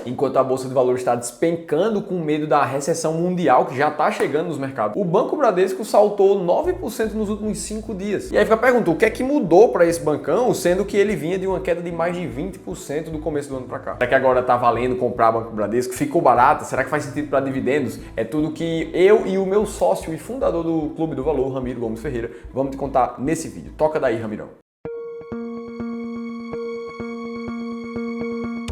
Enquanto a Bolsa de Valores está despencando com medo da recessão mundial que já está chegando nos mercados, o Banco Bradesco saltou 9% nos últimos 5 dias. E aí fica a pergunta, o que é que mudou para esse bancão, sendo que ele vinha de uma queda de mais de 20% do começo do ano para cá? Será que agora está valendo comprar Banco Bradesco? Ficou barato? Será que faz sentido para dividendos? É tudo que eu e o meu sócio e fundador do Clube do Valor, Ramiro Gomes Ferreira, vamos te contar nesse vídeo. Toca daí, Ramirão.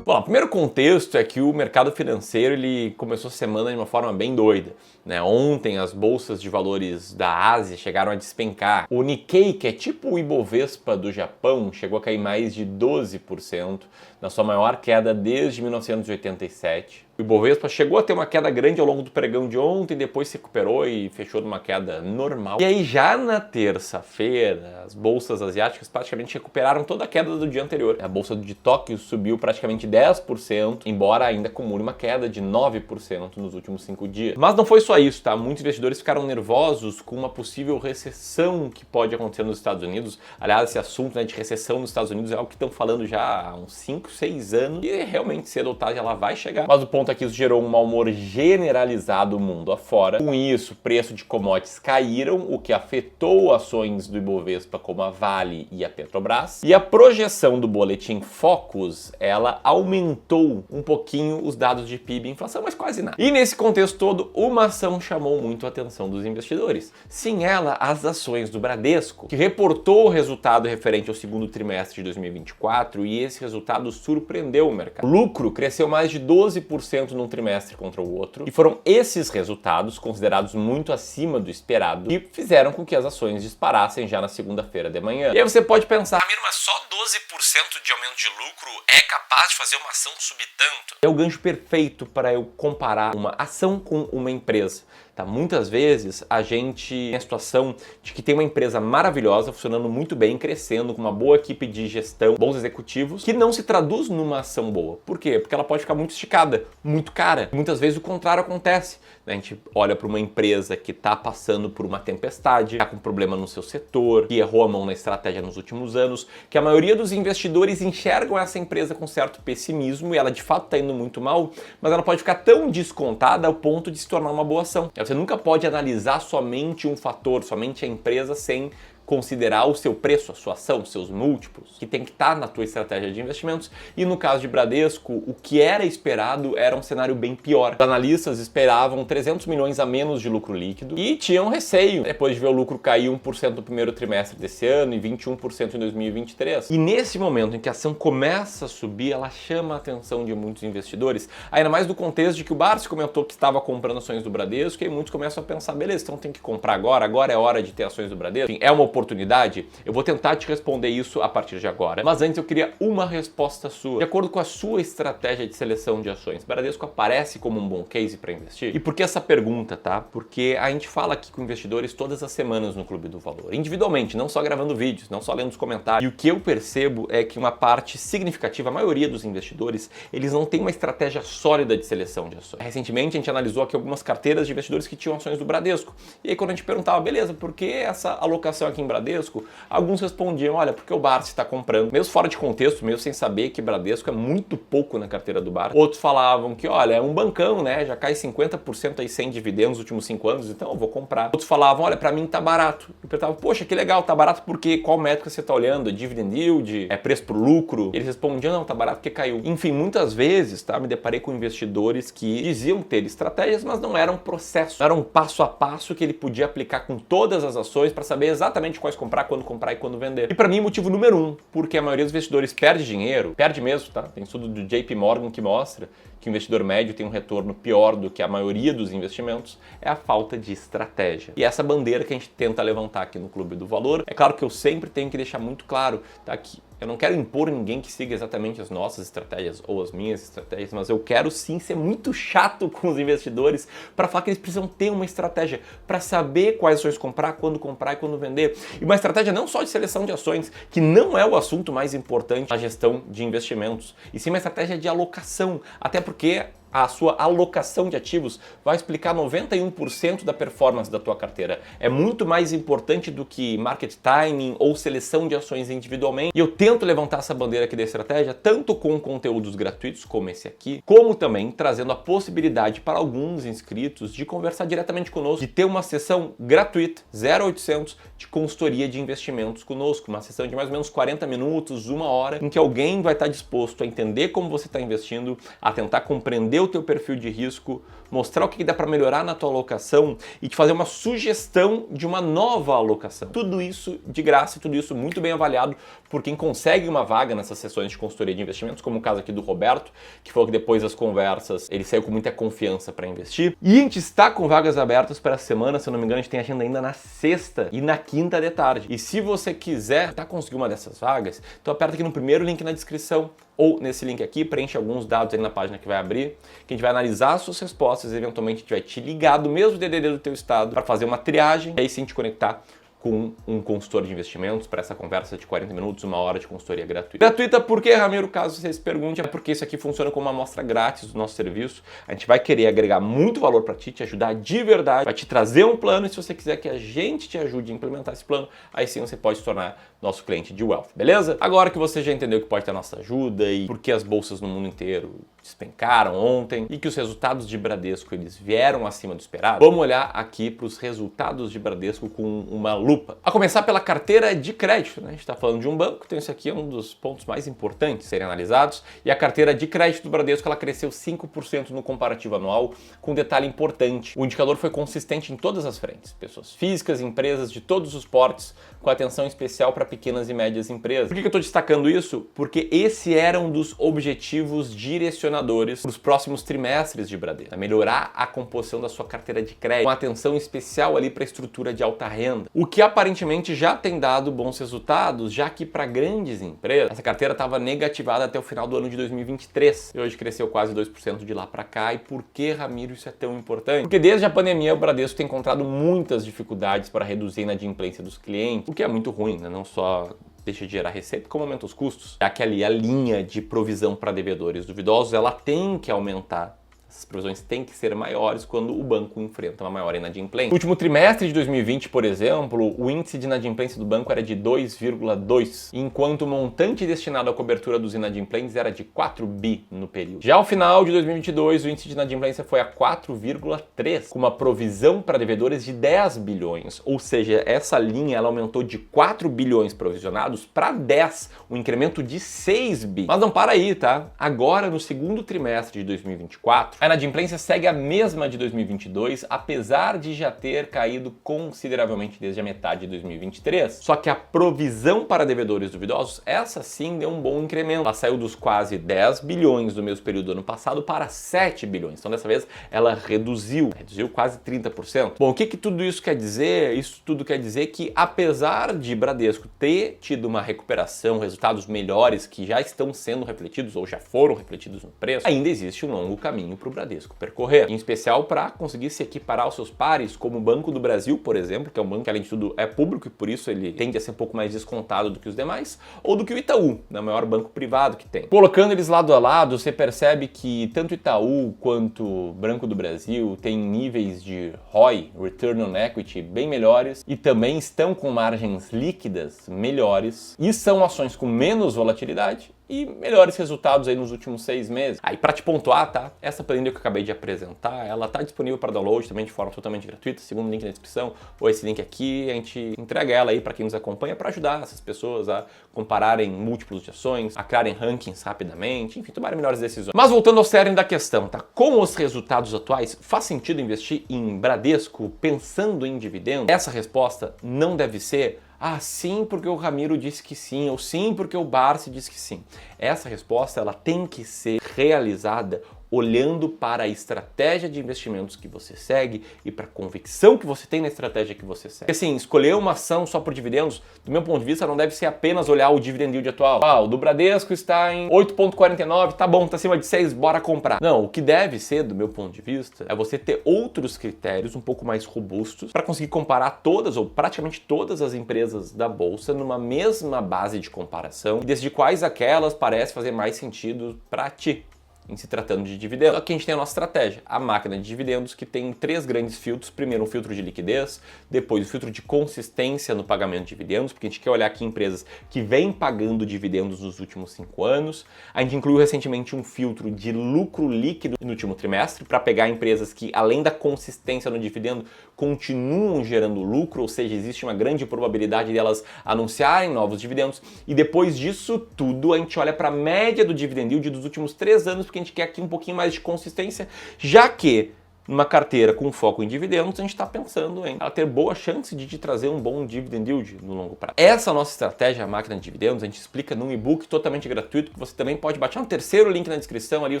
Bom, o primeiro contexto é que o mercado financeiro ele começou a semana de uma forma bem doida, né? Ontem as bolsas de valores da Ásia chegaram a despencar. O Nikkei, que é tipo o Ibovespa do Japão, chegou a cair mais de 12%, na sua maior queda desde 1987. O Ibovespa chegou a ter uma queda grande ao longo do pregão de ontem, depois se recuperou e fechou numa queda normal. E aí já na terça-feira, as bolsas asiáticas praticamente recuperaram toda a queda do dia anterior. A bolsa de Tóquio subiu praticamente 10%, embora ainda acumule uma queda de 9% nos últimos 5 dias. Mas não foi só isso, tá? Muitos investidores ficaram nervosos com uma possível recessão que pode acontecer nos Estados Unidos. Aliás, esse assunto, né, de recessão nos Estados Unidos é algo que estão falando já há uns 5, 6 anos e realmente cedo ou tarde ela vai chegar. Mas o ponto é que isso gerou um mau humor generalizado mundo afora. Com isso, o preço de commodities caíram, o que afetou ações do Ibovespa como a Vale e a Petrobras. E a projeção do boletim Focus, ela aumentou um pouquinho os dados de PIB e inflação, mas quase nada. E nesse contexto todo, uma ação chamou muito a atenção dos investidores. Sim, ela, as ações do Bradesco, que reportou o resultado referente ao segundo trimestre de 2024 e esse resultado surpreendeu o mercado. O lucro cresceu mais de 12% num trimestre contra o outro, e foram esses resultados, considerados muito acima do esperado, que fizeram com que as ações disparassem já na segunda-feira de manhã. E aí você pode pensar, Ramiro, mas só 12% de aumento de lucro é capaz de fazer uma ação subir tanto? É o gancho perfeito para eu comparar uma ação com uma empresa. Tá? Muitas vezes a gente tem a situação de que tem uma empresa maravilhosa, funcionando muito bem, crescendo, com uma boa equipe de gestão, bons executivos, que não se traduz numa ação boa. Por quê? Porque ela pode ficar muito esticada, muito cara. Muitas vezes o contrário acontece. A gente olha para uma empresa que está passando por uma tempestade, está com problema no seu setor, que errou a mão na estratégia nos últimos anos, que a maioria dos investidores enxergam essa empresa com certo pessimismo e ela de fato está indo muito mal, mas ela pode ficar tão descontada ao ponto de se tornar uma boa ação. Você nunca pode analisar somente um fator, somente a empresa sem considerar o seu preço, a sua ação, os seus múltiplos, que tem que estar na tua estratégia de investimentos. E no caso de Bradesco, o que era esperado era um cenário bem pior. Os analistas esperavam 300 milhões a menos de lucro líquido e tinham receio, depois de ver o lucro cair 1% no primeiro trimestre desse ano e 21% em 2023. E nesse momento em que a ação começa a subir, ela chama a atenção de muitos investidores, ainda mais do contexto de que o Barsi comentou que estava comprando ações do Bradesco e muitos começam a pensar, beleza, então tem que comprar agora é hora de ter ações do Bradesco. Enfim, é uma oportunidade? Eu vou tentar te responder isso a partir de agora. Mas antes eu queria uma resposta sua. De acordo com a sua estratégia de seleção de ações, Bradesco aparece como um bom case para investir? E por que essa pergunta, tá? Porque a gente fala aqui com investidores todas as semanas no Clube do Valor, individualmente, não só gravando vídeos, não só lendo os comentários. E o que eu percebo é que uma parte significativa, a maioria dos investidores, eles não têm uma estratégia sólida de seleção de ações. Recentemente a gente analisou aqui algumas carteiras de investidores que tinham ações do Bradesco. E aí quando a gente perguntava, beleza, por que essa alocação aqui em Bradesco, alguns respondiam, olha, porque o Barsi está comprando, mesmo fora de contexto, mesmo sem saber que Bradesco é muito pouco na carteira do Barsi. Outros falavam que, olha, é um bancão, né, já cai 50% aí sem dividendos nos últimos 5 anos, então eu vou comprar. Outros falavam, olha, para mim tá barato. Eu perguntava, poxa, que legal, tá barato porque qual métrica você tá olhando? Dividend yield? É preço por lucro? Eles respondiam, não, tá barato porque caiu. Enfim, muitas vezes, tá, me deparei com investidores que diziam ter estratégias, mas não era um processo, não era um passo a passo que ele podia aplicar com todas as ações para saber exatamente quais comprar e quando vender. E para mim, motivo número 1, porque a maioria dos investidores perde dinheiro, perde mesmo, tá? Tem estudo do JP Morgan que mostra que o investidor médio tem um retorno pior do que a maioria dos investimentos, é a falta de estratégia. E essa bandeira que a gente tenta levantar aqui no Clube do Valor, é claro que eu sempre tenho que deixar muito claro, tá? Que eu não quero impor ninguém que siga exatamente as nossas estratégias ou as minhas estratégias, mas eu quero sim ser muito chato com os investidores para falar que eles precisam ter uma estratégia para saber quais ações comprar e quando vender. E uma estratégia não só de seleção de ações, que não é o assunto mais importante na gestão de investimentos, e sim uma estratégia de alocação, até porque a sua alocação de ativos vai explicar 91% da performance da tua carteira. É muito mais importante do que market timing ou seleção de ações individualmente. E eu tento levantar essa bandeira aqui da estratégia, tanto com conteúdos gratuitos como esse aqui, como também trazendo a possibilidade para alguns inscritos de conversar diretamente conosco, de ter uma sessão gratuita, 0800, de consultoria de investimentos conosco. Uma sessão de mais ou menos 40 minutos, 1 hora, em que alguém vai estar disposto a entender como você está investindo, a tentar compreender o teu perfil de risco, mostrar o que dá para melhorar na tua alocação e te fazer uma sugestão de uma nova alocação. Tudo isso de graça e tudo isso muito bem avaliado por quem consegue uma vaga nessas sessões de consultoria de investimentos, como o caso aqui do Roberto, que falou que depois das conversas ele saiu com muita confiança para investir. E a gente está com vagas abertas para a semana, se eu não me engano, a gente tem agenda ainda na sexta e na quinta de tarde. E se você quiser conseguir uma dessas vagas, então aperta aqui no primeiro link na descrição ou nesse link aqui, preenche alguns dados aí na página que vai abrir, que a gente vai analisar as suas respostas e eventualmente a gente vai te ligar do mesmo DDD do teu estado para fazer uma triagem e aí sim te conectar com um consultor de investimentos para essa conversa de 40 minutos, 1 hora de consultoria gratuita. Gratuita por quê, Ramiro? Caso você se pergunte, é porque isso aqui funciona como uma amostra grátis do nosso serviço. A gente vai querer agregar muito valor para ti, te ajudar de verdade, vai te trazer um plano e se você quiser que a gente te ajude a implementar esse plano, aí sim você pode se tornar nosso cliente de Wealth, beleza? Agora que você já entendeu que pode ter a nossa ajuda e por que as bolsas no mundo inteiro despencaram ontem e que os resultados de Bradesco eles vieram acima do esperado, vamos olhar aqui para os resultados de Bradesco com uma lupa. A começar pela carteira de crédito, né? A gente está falando de um banco, então isso aqui é um dos pontos mais importantes serem analisados. E a carteira de crédito do Bradesco ela cresceu 5% no comparativo anual, com um detalhe importante. O indicador foi consistente em todas as frentes. Pessoas físicas, empresas de todos os portes, com atenção especial para pequenas e médias empresas. Por que eu estou destacando isso? Porque esse era um dos objetivos direcionadores para os próximos trimestres de Bradesco. Melhorar a composição da sua carteira de crédito, com atenção especial ali para a estrutura de alta renda. O que aparentemente já tem dado bons resultados, já que para grandes empresas, essa carteira estava negativada até o final do ano de 2023. E hoje cresceu quase 2% de lá para cá. E por que, Ramiro, isso é tão importante? Porque desde a pandemia o Bradesco tem encontrado muitas dificuldades para reduzir a inadimplência dos clientes, o que é muito ruim, né? Não só deixa de gerar receita, como aumenta os custos. Já que ali a linha de provisão para devedores duvidosos, ela tem que aumentar. Essas provisões têm que ser maiores quando o banco enfrenta uma maior inadimplência. No último trimestre de 2020, por exemplo, o índice de inadimplência do banco era de 2,2, enquanto o montante destinado à cobertura dos inadimplentes era de 4 bi no período. Já ao final de 2022, o índice de inadimplência foi a 4,3, com uma provisão para devedores de 10 bilhões. Ou seja, essa linha ela aumentou de 4 bilhões provisionados para 10, um incremento de 6 bi. Mas não para aí, tá? Agora, no segundo trimestre de 2024, a inadimplência segue a mesma de 2022, apesar de já ter caído consideravelmente desde a metade de 2023. Só que a provisão para devedores duvidosos, essa sim deu um bom incremento. Ela saiu dos quase 10 bilhões do mesmo período do ano passado para 7 bilhões. Então dessa vez ela reduziu quase 30%. Bom, o que tudo isso quer dizer? Isso tudo quer dizer que apesar de Bradesco ter tido uma recuperação, resultados melhores que já estão sendo refletidos ou já foram refletidos no preço, ainda existe um longo caminho para o Bradesco percorrer, em especial para conseguir se equiparar aos seus pares, como o Banco do Brasil, por exemplo, que é um banco que além de tudo é público e por isso ele tende a ser um pouco mais descontado do que os demais, ou do que o Itaú, né, o maior banco privado que tem. Colocando eles lado a lado, você percebe que tanto Itaú quanto o Banco do Brasil têm níveis de ROI, Return on Equity, bem melhores e também estão com margens líquidas melhores e são ações com menos volatilidade e melhores resultados aí nos últimos 6 meses. Aí para te pontuar, tá? Essa planilha que eu acabei de apresentar, ela tá disponível para download também de forma totalmente gratuita, segundo o link na descrição, ou esse link aqui, a gente entrega ela aí para quem nos acompanha para ajudar essas pessoas a compararem múltiplos de ações, a criarem rankings rapidamente, enfim, tomarem melhores decisões. Mas voltando ao cerne da questão, tá? Com os resultados atuais, faz sentido investir em Bradesco pensando em dividendo? Essa resposta não deve ser sim, porque o Ramiro disse que sim, ou sim, porque o Barsi disse que sim. Essa resposta ela tem que ser realizada olhando para a estratégia de investimentos que você segue e para a convicção que você tem na estratégia que você segue. Assim, escolher uma ação só por dividendos, do meu ponto de vista, não deve ser apenas olhar o dividend yield atual. O do Bradesco está em 8,49, tá bom, tá acima de 6, bora comprar. Não, o que deve ser, do meu ponto de vista, é você ter outros critérios um pouco mais robustos para conseguir comparar todas ou praticamente todas as empresas da bolsa numa mesma base de comparação e decidir quais aquelas parecem fazer mais sentido para ti. em se tratando de dividendos. Aqui a gente tem a nossa estratégia, a máquina de dividendos, que tem 3 grandes filtros. Primeiro, um filtro de liquidez, depois o filtro de consistência no pagamento de dividendos, porque a gente quer olhar aqui empresas que vêm pagando dividendos nos últimos 5 anos. A gente incluiu recentemente um filtro de lucro líquido no último trimestre, para pegar empresas que, além da consistência no dividendo, continuam gerando lucro, ou seja, existe uma grande probabilidade delas anunciarem novos dividendos. E depois disso tudo, a gente olha para a média do dividend yield dos últimos 3 anos, porque a gente quer aqui um pouquinho mais de consistência, já que numa carteira com foco em dividendos, a gente está pensando em ela ter boa chance de te trazer um bom dividend yield no longo prazo. Essa nossa estratégia, a máquina de dividendos, a gente explica num e-book totalmente gratuito, que você também pode baixar no terceiro link na descrição. Ali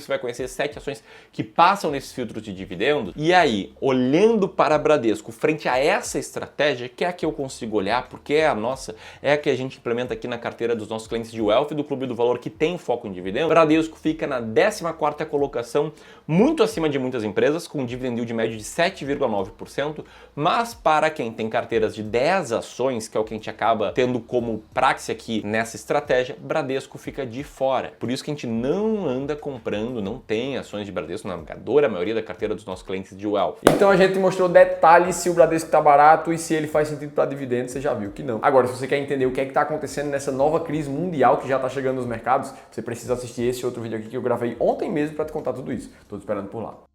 você vai conhecer 7 ações que passam nesses filtros de dividendos. E aí, olhando para a Bradesco, frente a essa estratégia, que é a que eu consigo olhar, porque é a nossa, é a que a gente implementa aqui na carteira dos nossos clientes de Wealth e do Clube do Valor, que tem foco em dividendos, Bradesco fica na 14ª colocação, muito acima de muitas empresas, com dividend yield médio de 7,9%, mas para quem tem carteiras de 10 ações, que é o que a gente acaba tendo como praxe aqui nessa estratégia, Bradesco fica de fora. Por isso que a gente não anda comprando, não tem ações de Bradesco na esmagadora maioria da carteira dos nossos clientes de Wealth. Então a gente mostrou detalhes se o Bradesco está barato e se ele faz sentido para dividendos, você já viu que não. Agora, se você quer entender o que é que está acontecendo nessa nova crise mundial que já está chegando nos mercados, você precisa assistir esse outro vídeo aqui que eu gravei ontem mesmo para te contar tudo isso. Estou esperando por lá.